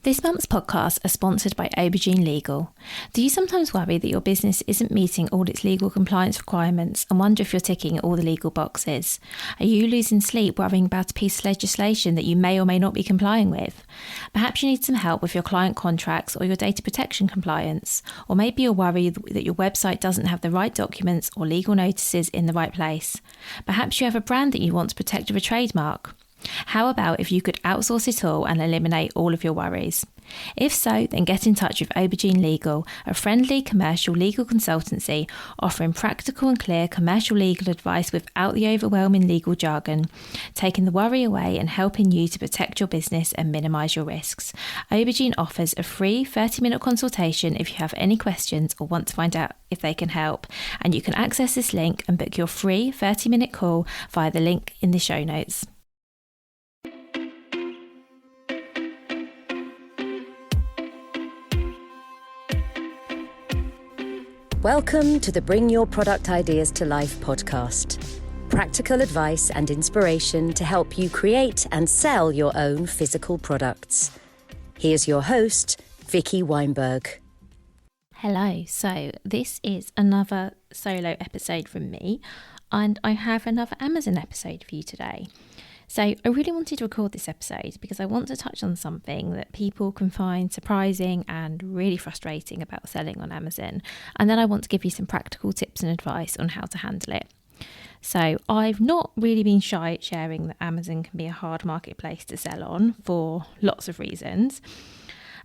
This month's podcasts are sponsored by Aubergine Legal. Do you sometimes worry that your business isn't meeting all its legal compliance requirements and wonder if you're ticking all the legal boxes? Are you losing sleep worrying about a piece of legislation that you may or may not be complying with? Perhaps you need some help with your client contracts or your data protection compliance. Or maybe you're worried that your website doesn't have the right documents or legal notices in the right place. Perhaps you have a brand that you want to protect with a trademark. How about if you could outsource it all and eliminate all of your worries? If so, then get in touch with Aubergine Legal, a friendly commercial legal consultancy offering practical and clear commercial legal advice without the overwhelming legal jargon, taking the worry away and helping you to protect your business and minimise your risks. Aubergine offers a free 30-minute consultation if you have any questions or want to find out if they can help, and you can access this link and book your free 30-minute call via the link in the show notes. Welcome to the Bring Your Product Ideas to Life podcast. Practical advice and inspiration to help you create and sell your own physical products. Here's your host, Vicky Weinberg. Hello, so this is another solo episode from me, and I have another Amazon episode for you today. So I really wanted to record this episode because I want to touch on something that people can find surprising and really frustrating about selling on Amazon. And then I want to give you some practical tips and advice on how to handle it. So I've not really been shy at sharing that Amazon can be a hard marketplace to sell on for lots of reasons.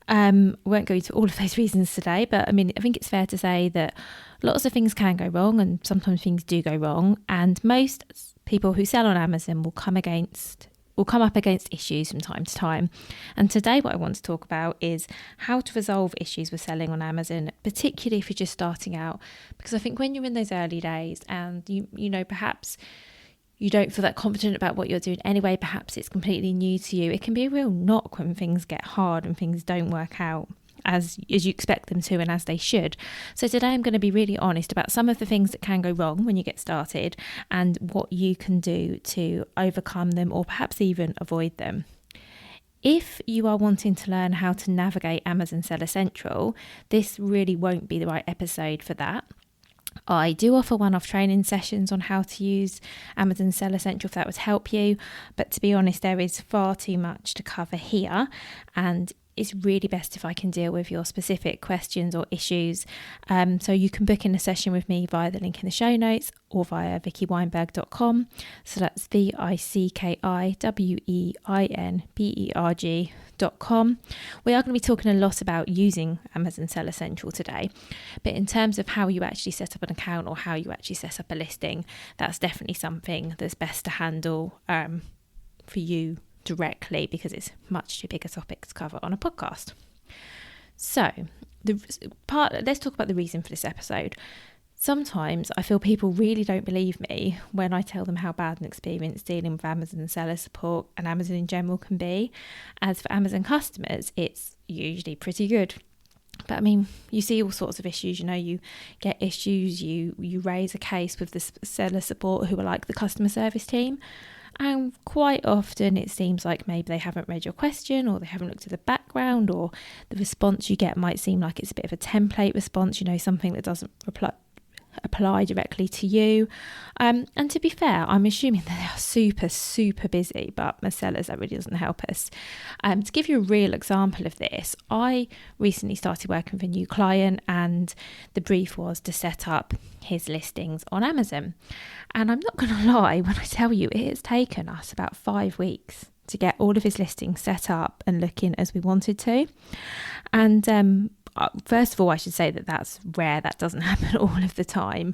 I won't go into all of those reasons today, but I think it's fair to say that lots of things can go wrong and sometimes things do go wrong, and most people who sell on Amazon will come up against issues from time to time. And today what I want to talk about is how to resolve issues with selling on Amazon, particularly if you're just starting out, because I think when you're in those early days and you know perhaps you don't feel that confident about what you're doing anyway, perhaps it's completely new to you, it can be a real knock when things get hard and things don't work out as you expect them to and as they should. So today I'm going to be really honest about some of the things that can go wrong when you get started and what you can do to overcome them or perhaps even avoid them. If you are wanting to learn how to navigate Amazon Seller Central, this really won't be the right episode for that. I do offer one-off training sessions on how to use Amazon Seller Central if that would help you, but to be honest, there is far too much to cover here, and it's really best if I can deal with your specific questions or issues. So you can book in a session with me via the link in the show notes or via vickyweinberg.com. So that's VICKIWEINBERG.com. We are going to be talking a lot about using Amazon Seller Central today, but in terms of how you actually set up an account or how you actually set up a listing, that's definitely something that's best to handle for you directly, because it's much too big a topic to cover on a podcast. So let's talk about the reason for this episode. Sometimes I feel people really don't believe me when I tell them how bad an experience dealing with Amazon seller support and Amazon in general can be. As for Amazon customers, it's usually pretty good. But you see all sorts of issues, you get issues, you raise a case with the seller support who are like the customer service team. And quite often it seems like maybe they haven't read your question or they haven't looked at the background, or the response you get might seem like it's a bit of a template response, something that doesn't apply directly to you. And to be fair, I'm assuming that they are super, super busy, but as sellers, that really doesn't help us. To give you a real example of this, I recently started working with a new client, and the brief was to set up his listings on Amazon. And I'm not going to lie when I tell you it has taken us about 5 weeks to get all of his listings set up and looking as we wanted to. And first of all, I should say that that's rare. That doesn't happen all of the time.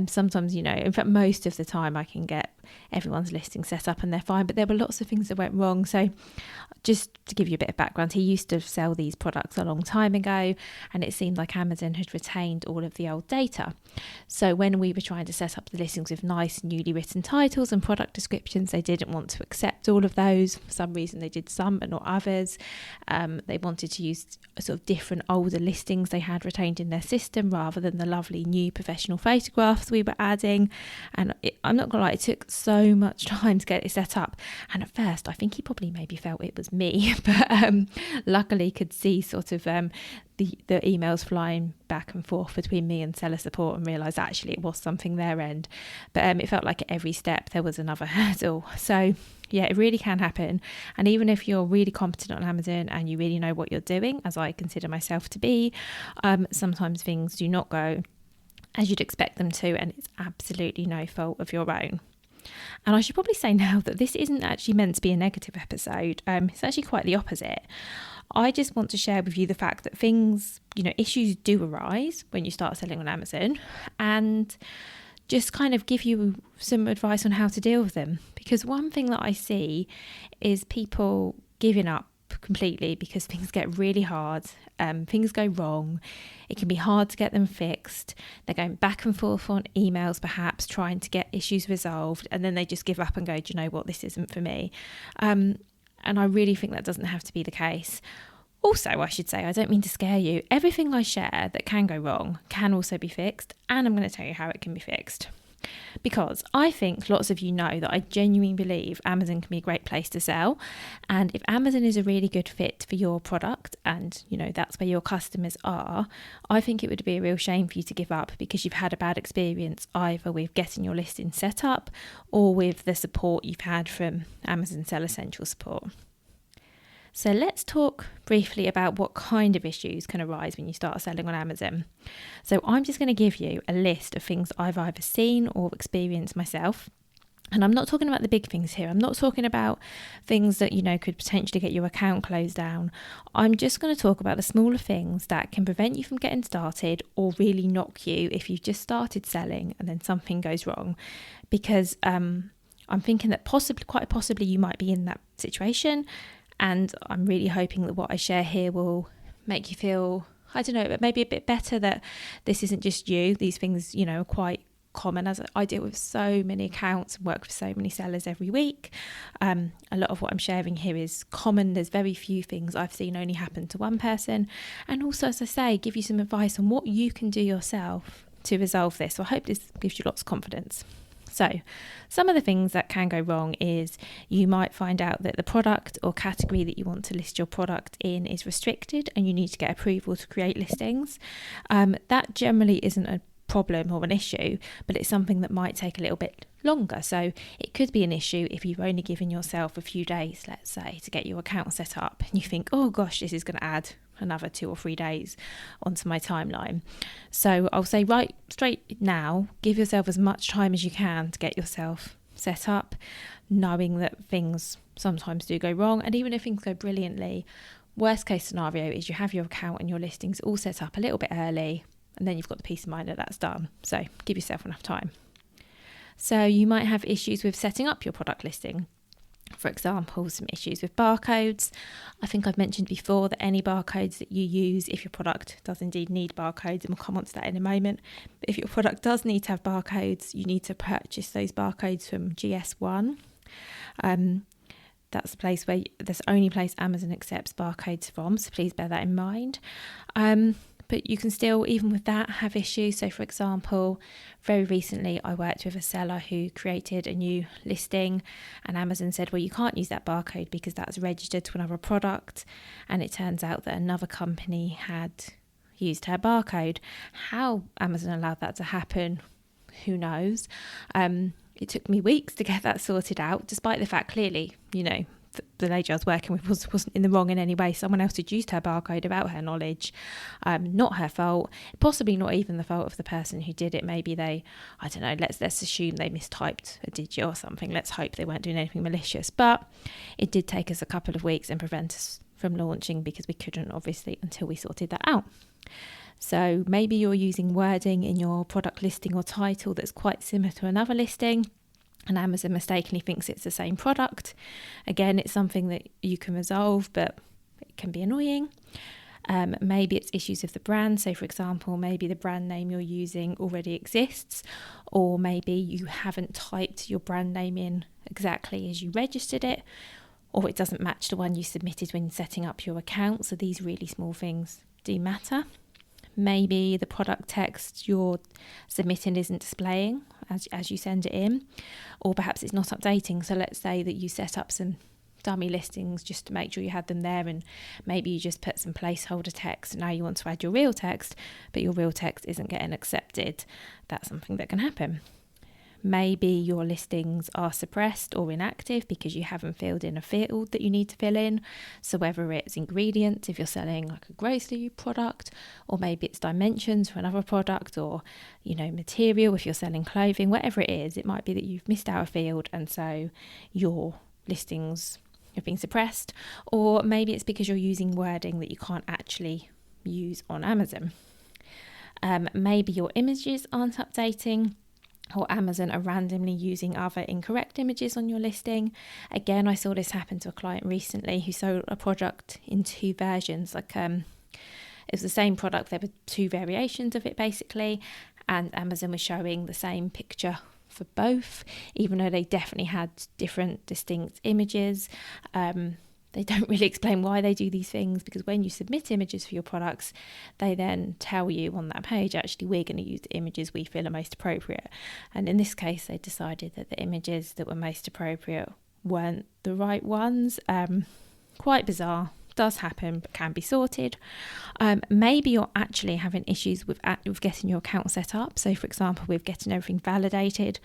Sometimes, in fact, most of the time I can get everyone's listing set up and they're fine, but there were lots of things that went wrong. So just to give you a bit of background, he used to sell these products a long time ago, and it seemed like Amazon had retained all of the old data. So when we were trying to set up the listings with nice newly written titles and product descriptions, they didn't want to accept all of those. For some reason they did some but not others. They wanted to use sort of different older listings they had retained in their system rather than the lovely new professional photographs we were adding. And I'm not gonna lie, it took so much time to get it set up. And at first, I think he probably maybe felt it was me, but luckily could see sort of the emails flying back and forth between me and seller support and realised actually it was something their end. But it felt like at every step there was another hurdle. So yeah, it really can happen. And even if you're really competent on Amazon and you really know what you're doing, as I consider myself to be, sometimes things do not go as you'd expect them to, and it's absolutely no fault of your own. And I should probably say now that this isn't actually meant to be a negative episode. It's actually quite the opposite. I just want to share with you the fact that things, issues do arise when you start selling on Amazon, and just kind of give you some advice on how to deal with them. Because one thing that I see is people giving up completely because things get really hard, things go wrong, it can be hard to get them fixed, they're going back and forth on emails perhaps trying to get issues resolved, and then they just give up and go, do you know what, this isn't for me. And I really think that doesn't have to be the case. Also, I should say, I don't mean to scare you, everything I share that can go wrong can also be fixed, and I'm going to tell you how it can be fixed. Because I think lots of you know that I genuinely believe Amazon can be a great place to sell. And if Amazon is a really good fit for your product and, that's where your customers are, I think it would be a real shame for you to give up because you've had a bad experience either with getting your listing set up or with the support you've had from Amazon Seller Central support. So let's talk briefly about what kind of issues can arise when you start selling on Amazon. So I'm just going to give you a list of things I've either seen or experienced myself. And I'm not talking about the big things here. I'm not talking about things that, could potentially get your account closed down. I'm just going to talk about the smaller things that can prevent you from getting started or really knock you if you've just started selling and then something goes wrong. Because I'm thinking that quite possibly you might be in that situation. And I'm really hoping that what I share here will make you feel, maybe a bit better that this isn't just you. These things, are quite common, as I deal with so many accounts and work with so many sellers every week. A lot of what I'm sharing here is common. There's very few things I've seen only happen to one person. And also, as I say, give you some advice on what you can do yourself to resolve this. So I hope this gives you lots of confidence. So some of the things that can go wrong is you might find out that the product or category that you want to list your product in is restricted and you need to get approval to create listings. That generally isn't a problem or an issue, but it's something that might take a little bit longer. So it could be an issue if you've only given yourself a few days, let's say, to get your account set up and you think, oh gosh, this is going to add another 2 or 3 days onto my timeline. So I'll say right straight now, give yourself as much time as you can to get yourself set up, knowing that things sometimes do go wrong. And even if things go brilliantly, worst case scenario is you have your account and your listings all set up a little bit early, and then you've got the peace of mind that that's done. So give yourself enough time. So you might have issues with setting up your product listing. For example, some issues with barcodes. I think I've mentioned before that any barcodes that you use, if your product does indeed need barcodes, and we'll come on to that in a moment, but if your product does need to have barcodes, you need to purchase those barcodes from GS1. That's the only place Amazon accepts barcodes from, so please bear that in mind. But you can still, even with that, have issues. So for example, very recently I worked with a seller who created a new listing and Amazon said, well, you can't use that barcode because that's registered to another product. And it turns out that another company had used her barcode. How Amazon allowed that to happen, who knows? It took me weeks to get that sorted out, despite the fact clearly, the lady I was working with wasn't in the wrong in any way. Someone else had used her barcode without her knowledge. Not her fault, possibly not even the fault of the person who did it. Maybe let's assume they mistyped a digit or something. Let's hope they weren't doing anything malicious. But it did take us a couple of weeks and prevent us from launching because we couldn't, obviously, until we sorted that out. So maybe you're using wording in your product listing or title that's quite similar to another listing, and Amazon mistakenly thinks it's the same product. Again, it's something that you can resolve, but it can be annoying. Maybe it's issues of the brand. So for example, maybe the brand name you're using already exists, or maybe you haven't typed your brand name in exactly as you registered it, or it doesn't match the one you submitted when setting up your account. So these really small things do matter. Maybe the product text you're submitting isn't displaying as you send it in, or perhaps it's not updating. So let's say that you set up some dummy listings just to make sure you had them there, and maybe you just put some placeholder text. Now you want to add your real text, but your real text isn't getting accepted. That's something that can happen. Maybe your listings are suppressed or inactive because you haven't filled in a field that you need to fill in. So whether it's ingredients, if you're selling like a grocery product, or maybe it's dimensions for another product, or, material if you're selling clothing, whatever it is, it might be that you've missed out a field and so your listings have been suppressed. Or maybe it's because you're using wording that you can't actually use on Amazon. Maybe your images aren't updating, or Amazon are randomly using other incorrect images on your listing. Again, I saw this happen to a client recently who sold a product in 2 versions. It was the same product, there were 2 variations of it basically, and Amazon was showing the same picture for both, even though they definitely had different distinct images. They don't really explain why they do these things, because when you submit images for your products, they then tell you on that page, actually, we're going to use the images we feel are most appropriate. And in this case, they decided that the images that were most appropriate weren't the right ones. Quite bizarre. Does happen, but can be sorted. Maybe you're actually having issues with getting your account set up. So, for example, with getting everything validated.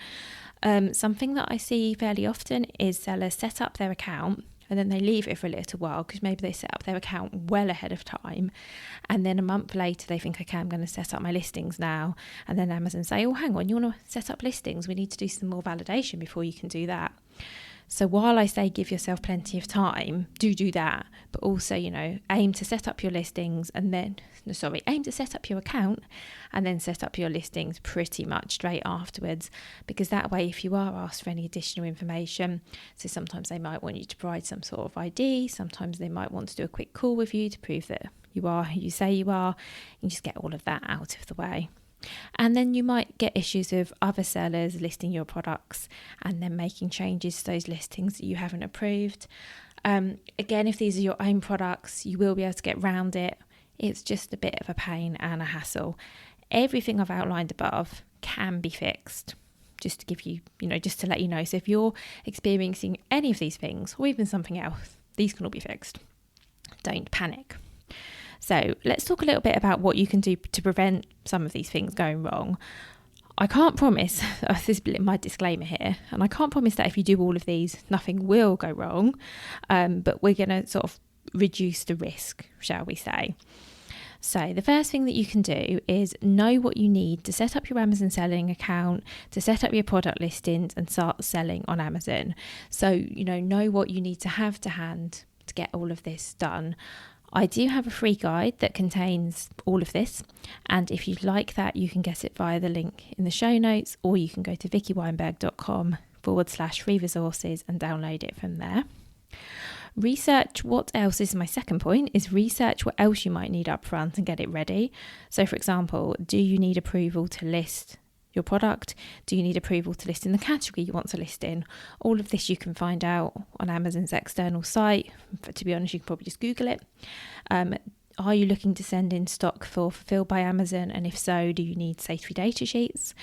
Something that I see fairly often is sellers set up their account and then they leave it for a little while, because maybe they set up their account well ahead of time, and then a month later they think, okay, I'm going to set up my listings now, and then Amazon say, oh, hang on, you want to set up listings? We need to do some more validation before you can do that. So while I say give yourself plenty of time, do that, but also, aim to set up your listings aim to set up your account and then set up your listings pretty much straight afterwards, because that way, if you are asked for any additional information, so sometimes they might want you to provide some sort of ID, sometimes they might want to do a quick call with you to prove that you are who you say you are, and just get all of that out of the way. And then you might get issues with other sellers listing your products and then making changes to those listings that you haven't approved. Again, if these are your own products, you will be able to get around it. It's just a bit of a pain and a hassle. Everything I've outlined above can be fixed, just to give you, just to let you know. So if you're experiencing any of these things, or even something else, these can all be fixed. Don't panic. So let's talk a little bit about what you can do to prevent some of these things going wrong. I can't promise, this is my disclaimer here, and I can't promise that if you do all of these, nothing will go wrong, but we're going to sort of reduce the risk, shall we say. So the first thing that you can do is know what you need to set up your Amazon selling account, to set up your product listings and start selling on Amazon. So, know what you need to have to hand to get all of this done. I do have a free guide that contains all of this, and if you'd like that, you can get it via the link in the show notes, or you can go to vickyweinberg.com/free resources and download it from there. Research what else is my second point, is research what else you might need up front and get it ready. So for example, do you need approval to list your product? Do you need approval to list in the category you want to list in? All of this you can find out on Amazon's external site. To be honest, you can probably just Google it. Are you looking to send in stock for Fulfilled by Amazon? And if so, do you need safety data sheets?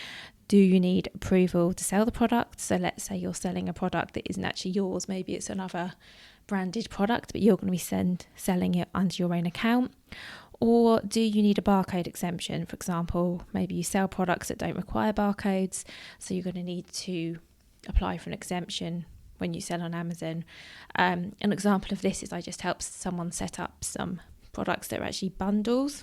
Do you need approval to sell the product? So let's say you're selling a product that isn't actually yours. Maybe it's another branded product, but you're going to be selling it under your own account. Or do you need a barcode exemption? For example, maybe you sell products that don't require barcodes, so you're going to need to apply for an exemption when you sell on Amazon. An example of this is I just helped someone set up some products that are actually bundles,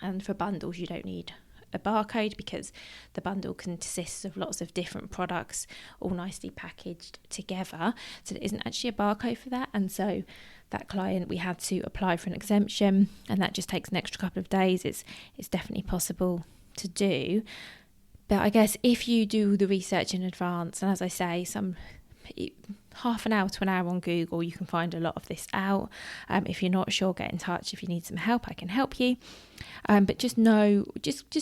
and for bundles you don't need a barcode because the bundle consists of lots of different products all nicely packaged together, so there isn't actually a barcode for that. And so that client, we had to apply for an exemption, and that just takes an extra couple of days. It's definitely possible to do, but I guess if you do the research in advance, and as I say, half an hour to an hour on Google, you can find a lot of this out. If you're not sure, get in touch. If you need some help, I can help you. But just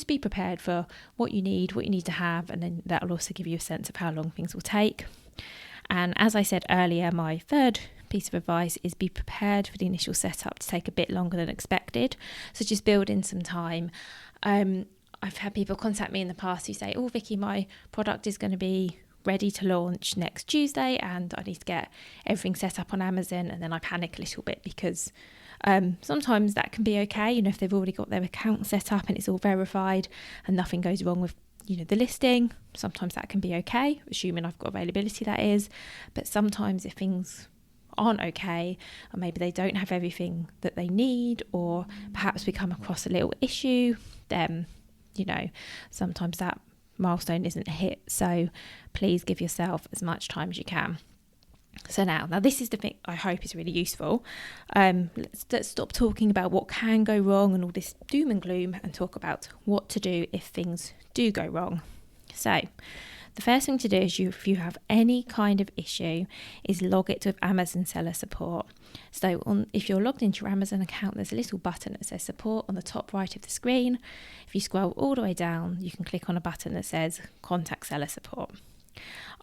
be prepared for what you need to have, and then that'll also give you a sense of how long things will take. And as I said earlier, my third piece of advice is be prepared for the initial setup to take a bit longer than expected. So just build in some time. I've had people contact me in the past who say, oh, Vicky, my product is going to be ready to launch next Tuesday and I need to get everything set up on Amazon. And then I panic a little bit because sometimes that can be okay, if they've already got their account set up and it's all verified and nothing goes wrong with the listing. Sometimes that can be okay, assuming I've got availability, that is. But sometimes if things aren't okay, or maybe they don't have everything that they need, or perhaps we come across a little issue, then sometimes that milestone isn't hit. So please give yourself as much time as you can. So now this is the thing I hope is really useful. Let's stop talking about what can go wrong and all this doom and gloom and talk about what to do if things do go wrong. So the first thing to do is if you have any kind of issue is log it with Amazon seller support. So if you're logged into your Amazon account, there's a little button that says support on the top right of the screen. If you scroll all the way down, you can click on a button that says contact seller support.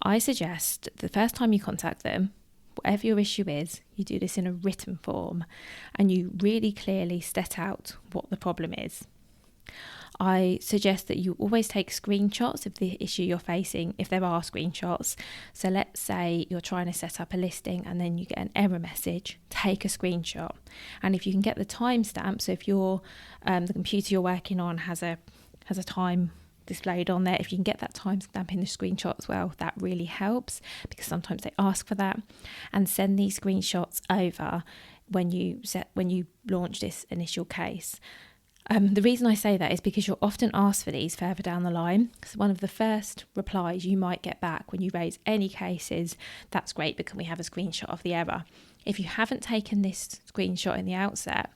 I suggest the first time you contact them, whatever your issue is, you do this in a written form and you really clearly set out what the problem is. I suggest that you always take screenshots of the issue you're facing, if there are screenshots. So let's say you're trying to set up a listing and then you get an error message, take a screenshot. And if you can get the timestamp, so if the computer you're working on has a time displayed on there, if you can get that timestamp in the screenshot as well, that really helps, because sometimes they ask for that. And send these screenshots over when you launch this initial case. The reason I say that is because you'll often ask for these further down the line. So one of the first replies you might get back when you raise any cases, that's great, but can we have a screenshot of the error? If you haven't taken this screenshot in the outset,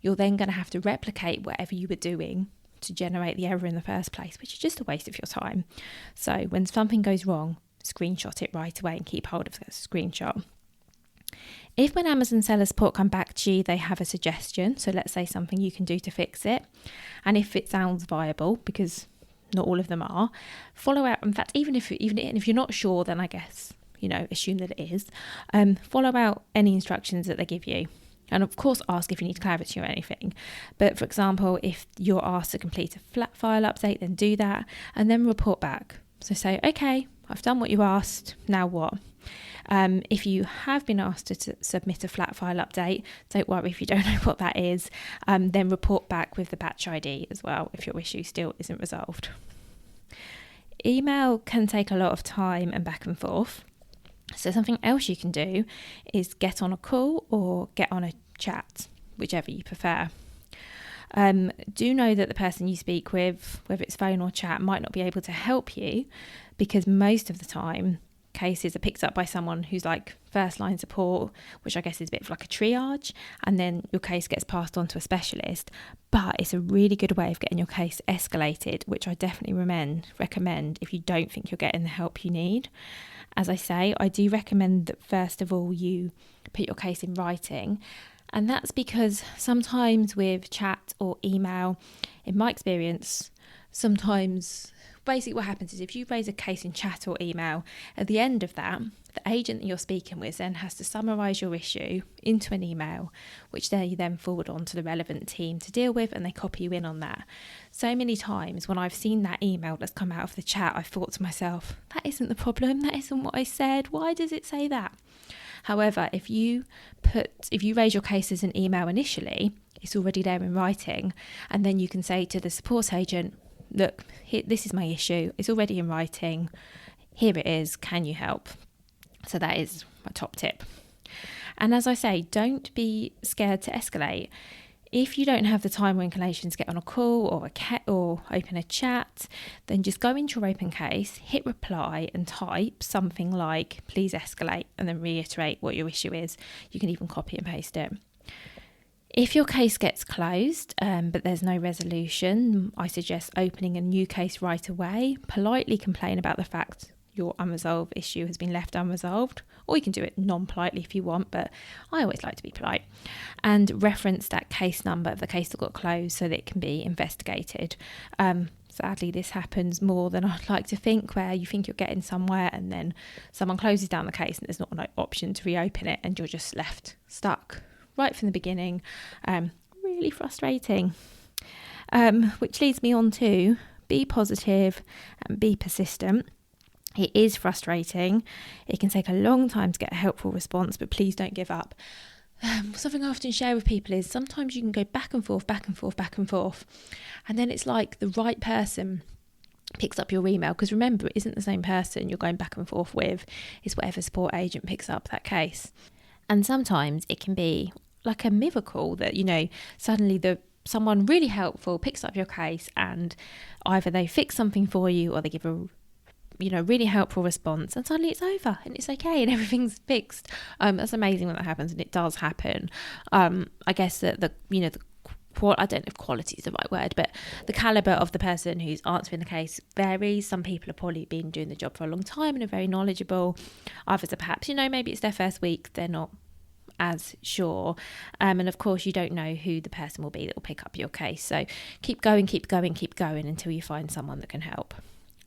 you're then going to have to replicate whatever you were doing to generate the error in the first place, which is just a waste of your time. So when something goes wrong, screenshot it right away and keep hold of that screenshot. If when Amazon seller support come back to you, they have a suggestion, so let's say something you can do to fix it, and if it sounds viable, because not all of them are, follow out. In fact, even if you're not sure, then I guess assume that it is. Follow out any instructions that they give you, and of course ask if you need clarity or anything. But for example, if you're asked to complete a flat file update, then do that and then report back. So say, okay, I've done what you asked, now what? If you have been asked to submit a flat file update, don't worry if you don't know what that is, then report back with the batch ID as well if your issue still isn't resolved. Email can take a lot of time and back and forth. So something else you can do is get on a call or get on a chat, whichever you prefer. Do know that the person you speak with, whether it's phone or chat, might not be able to help you, because most of the time cases are picked up by someone who's like first line support, which I guess is a bit of like a triage, and then your case gets passed on to a specialist. But it's a really good way of getting your case escalated, which I definitely recommend if you don't think you're getting the help you need. As I say, I do recommend that first of all you put your case in writing, and that's because sometimes with chat or email, in my experience, sometimes basically what happens is if you raise a case in chat or email, at the end of that, the agent that you're speaking with then has to summarise your issue into an email, which they then forward on to the relevant team to deal with, and they copy you in on that. So many times when I've seen that email that's come out of the chat, I've thought to myself, that isn't the problem, that isn't what I said, why does it say that? However, if you raise your case as an email initially, it's already there in writing, and then you can say to the support agent, look, this is my issue, it's already in writing, here it is, can you help? So that is my top tip. And as I say, don't be scared to escalate. If you don't have the time or inclination to get on a call or open a chat, then just go into your open case, hit reply and type something like, please escalate, and then reiterate what your issue is. You can even copy and paste it. If your case gets closed, but there's no resolution, I suggest opening a new case right away. Politely complain about the fact your unresolved issue has been left unresolved, or you can do it non-politely if you want, but I always like to be polite. And reference that case number of the case that got closed so that it can be investigated. Sadly, this happens more than I'd like to think, where you think you're getting somewhere and then someone closes down the case and there's not an option to reopen it and you're just left stuck right from the beginning. Really frustrating. Which leads me on to be positive and be persistent. It is frustrating. It can take a long time to get a helpful response, but please don't give up. Something I often share with people is sometimes you can go back and forth, and then it's like the right person picks up your email, because remember, it isn't the same person you're going back and forth with, it's whatever support agent picks up that case. And sometimes it can be like a miracle that, you know, suddenly someone really helpful picks up your case, and either they fix something for you or they give a really helpful response, and suddenly it's over and it's okay and everything's fixed. That's amazing when that happens, and it does happen. I guess that I don't know if quality is the right word, but the caliber of the person who's answering the case varies. Some people have probably been doing the job for a long time and are very knowledgeable. Others are perhaps, maybe it's their first week, they're not as sure. And of course, you don't know who the person will be that will pick up your case. So keep going until you find someone that can help.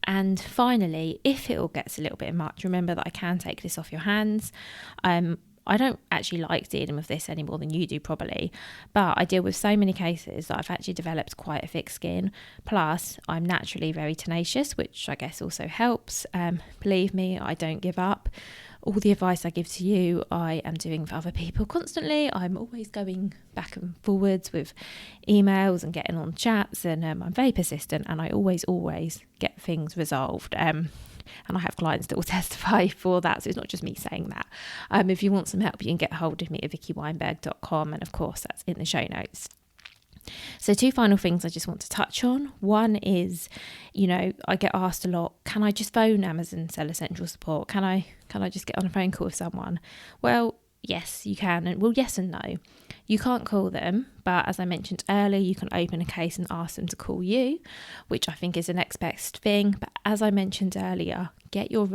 And finally, if it all gets a little bit much, remember that I can take this off your hands. I don't actually like dealing with this any more than you do probably, but I deal with so many cases that I've actually developed quite a thick skin. Plus, I'm naturally very tenacious, which I guess also helps. Believe me, I don't give up. All the advice I give to you, I am doing for other people constantly. I'm always going back and forwards with emails and getting on chats, and I'm very persistent, and I always get things resolved. And I have clients that will testify for that, so it's not just me saying that. If you want some help, you can get hold of me at vickyweinberg.com, and of course that's in the show notes. So 2 final things I just want to touch on. One is, I get asked a lot, can I just phone Amazon Seller Central support? Can I just get on a phone call with someone? Well, yes, you can. And well, yes and no. You can't call them, but as I mentioned earlier, you can open a case and ask them to call you, which I think is the next best thing. But as I mentioned earlier, get your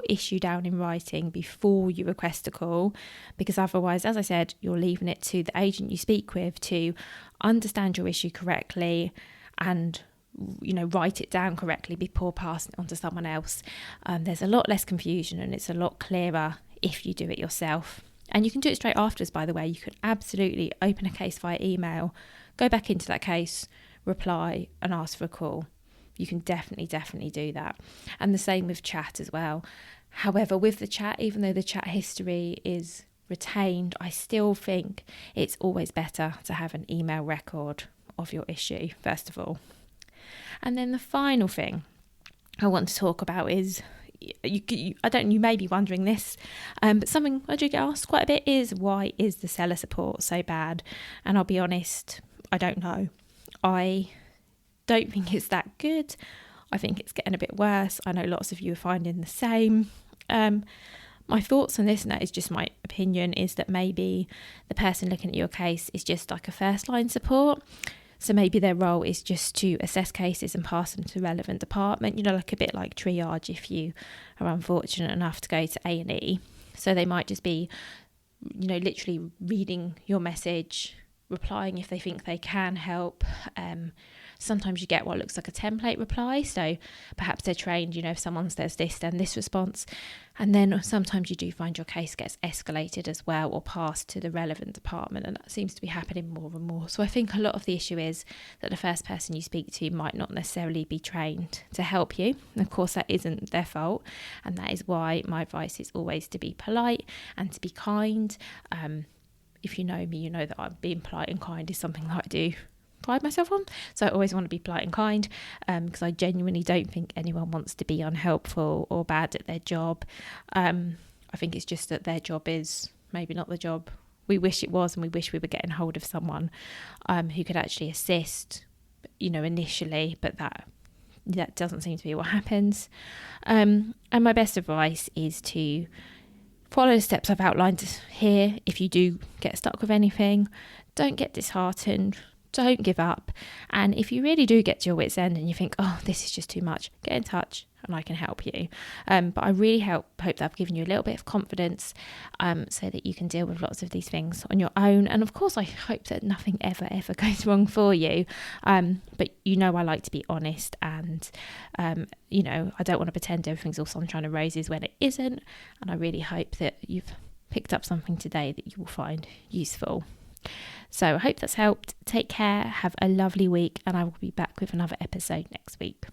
issue down in writing before you request a call, because otherwise, as I said, you're leaving it to the agent you speak with to understand your issue correctly and write it down correctly before passing it on to someone else. There's a lot less confusion, and it's a lot clearer if you do it yourself. And you can do it straight afterwards, by the way. You can absolutely open a case via email, go back into that case, reply and ask for a call. You can definitely do that. And the same with chat as well. However, with the chat, even though the chat history is retained, I still think it's always better to have an email record of your issue, first of all. And then the final thing I want to talk about is, you may be wondering this, but something I do get asked quite a bit is, why is the seller support so bad? And I'll be honest, I don't know. I don't think it's that good. I think it's getting a bit worse. I know lots of you are finding the same. My thoughts on this, and that is just my opinion, is that maybe the person looking at your case is just like a first line support. So maybe their role is just to assess cases and pass them to the relevant department, like a bit like triage if you are unfortunate enough to go to A&E. So they might just be, literally reading your message, replying if they think they can help. Sometimes you get what looks like a template reply. So perhaps they're trained, if someone says this, then this response. And then sometimes you do find your case gets escalated as well, or passed to the relevant department. And that seems to be happening more and more. So I think a lot of the issue is that the first person you speak to might not necessarily be trained to help you. And of course, that isn't their fault. And that is why my advice is always to be polite and to be kind. If you know me, you know that I'm being polite and kind is something that I do pride myself on. So I always want to be polite and kind, because I genuinely don't think anyone wants to be unhelpful or bad at their job. I think it's just that their job is maybe not the job we wish it was, and we wish we were getting hold of someone who could actually assist, initially, but that doesn't seem to be what happens. And my best advice is to follow the steps I've outlined here. If you do get stuck with anything, don't get disheartened. Don't give up. And if you really do get to your wit's end and you think, oh, this is just too much, get in touch and I can help you. But I really hope that I've given you a little bit of confidence so that you can deal with lots of these things on your own. And of course, I hope that nothing ever goes wrong for you. But I like to be honest, and I don't want to pretend everything's all sunshine and roses when it isn't. And I really hope that you've picked up something today that you will find useful. So I hope that's helped. Take care, have a lovely week, and I will be back with another episode next week.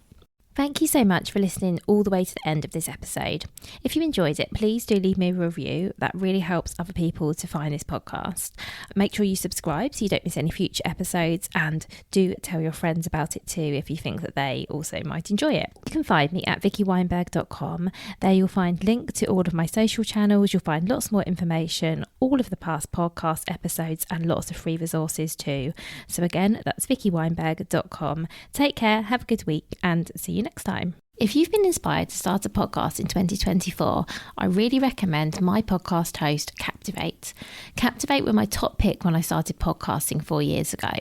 Thank you so much for listening all the way to the end of this episode. If you enjoyed it, please do leave me a review. That really helps other people to find this podcast. Make sure you subscribe so you don't miss any future episodes, and do tell your friends about it too if you think that they also might enjoy it. You can find me at vickyweinberg.com. There you'll find link to all of my social channels. You'll find lots more information, all of the past podcast episodes, and lots of free resources too. So again, that's vickyweinberg.com. Take care, have a good week, and see you next time. If you've been inspired to start a podcast in 2024, I really recommend my podcast host, Captivate. Captivate were my top pick when I started podcasting 4 years ago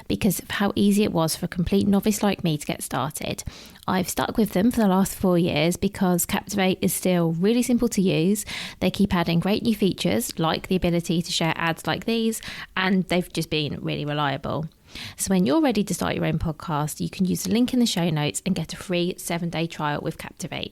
because of how easy it was for a complete novice like me to get started. I've stuck with them for the last 4 years because Captivate is still really simple to use. They keep adding great new features like the ability to share ads like these, and they've just been really reliable. So when you're ready to start your own podcast, you can use the link in the show notes and get a free 7-day trial with Captivate.